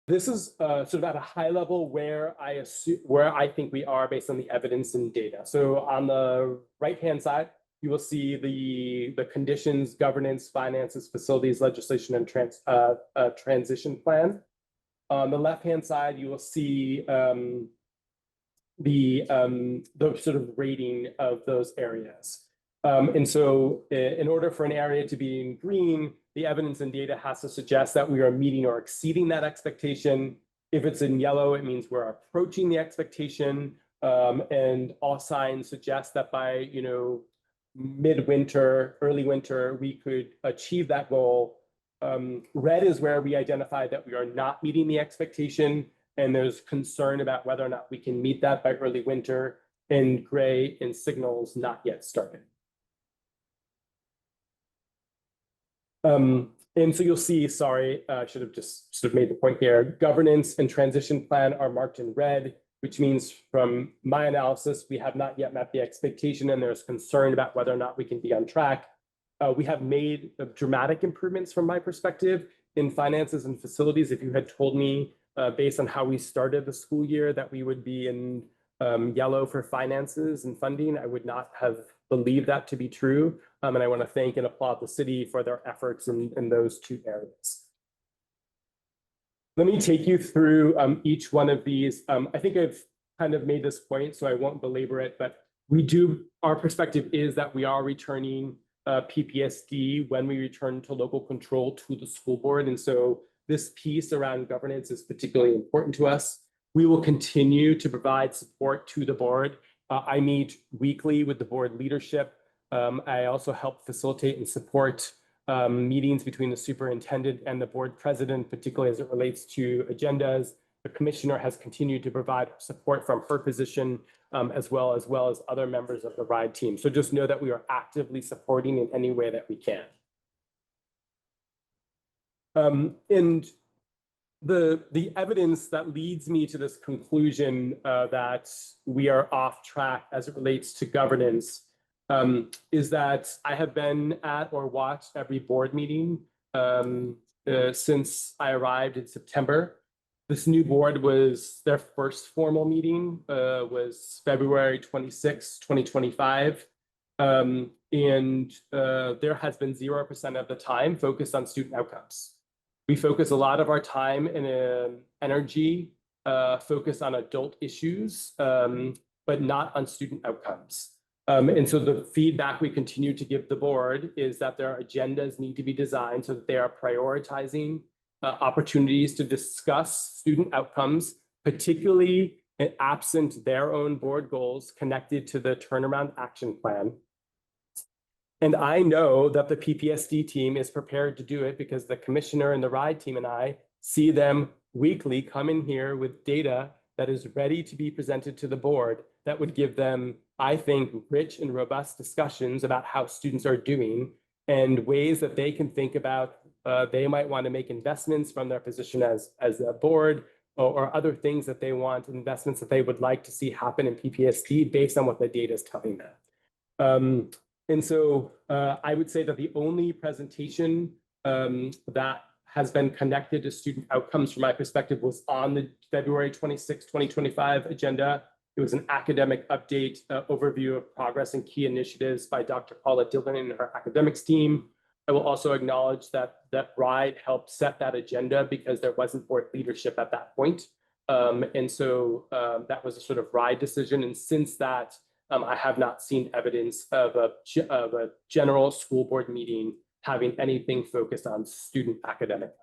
This is sort of at a high level where I think we are based on the evidence and data. So on the right-hand side, you will see the conditions, governance, finances, facilities, legislation, and transition plan. On the left-hand side, you will see the sort of rating of those areas. And so in order for an area to be in green, the evidence and data has to suggest that we are meeting or exceeding that expectation. If it's in yellow, it means we're approaching the expectation. And all signs suggest that by, midwinter, early winter, we could achieve that goal. Red is where we identify that we are not meeting the expectation, and there's concern about whether or not we can meet that by early winter, and gray and signals not yet started. And so you'll see, sorry, I should have just sort of made the point here, governance and transition plan are marked in red, which means from my analysis, we have not yet met the expectation, and there's concern about whether or not we can be on track. We have made dramatic improvements from my perspective in finances and facilities. If you had told me based on how we started the school year that we would be in yellow for finances and funding, I would not have believed that to be true. And I want to thank and applaud the city for their efforts in those two areas. Let me take you through each one of these. I think I've kind of made this point, so I won't belabor it, but our perspective is that we are returning PPSD when we return to local control to the school board. And so this piece around governance is particularly important to us. We will continue to provide support to the board. I meet weekly with the board leadership. I also help facilitate and support meetings between the superintendent and the board president, particularly as it relates to agendas. The commissioner has continued to provide support from her position, as well as other members of the RIDE team. So just know that we are actively supporting in any way that we can. And the evidence that leads me to this conclusion that we are off track as it relates to governance is that I have been at or watched every board meeting since I arrived in September. This new board was their first formal meeting was February 26, 2025. And there has been 0% of the time focused on student outcomes. We focus a lot of our time and energy focused on adult issues, but not on student outcomes. And so the feedback we continue to give the board is that their agendas need to be designed so that they are prioritizing opportunities to discuss student outcomes, particularly absent their own board goals connected to the turnaround action plan. And I know that the PPSD team is prepared to do it because the commissioner and the RIDE team and I see them weekly come in here with data that is ready to be presented to the board that would give them, I think, rich and robust discussions about how students are doing and ways that they can think about they might want to make investments from their position as a board or other things that they want, investments that they would like to see happen in PPSD based on what the data is telling them. And so I would say that the only presentation that has been connected to student outcomes from my perspective was on the February 26, 2025 agenda. It was an academic update overview of progress and key initiatives by Dr. Paula Dillon and her academics team. I will also acknowledge that RIDE helped set that agenda because there wasn't board leadership at that point. And so that was a sort of RIDE decision. And since that, I have not seen evidence of a general school board meeting having anything focused on student academic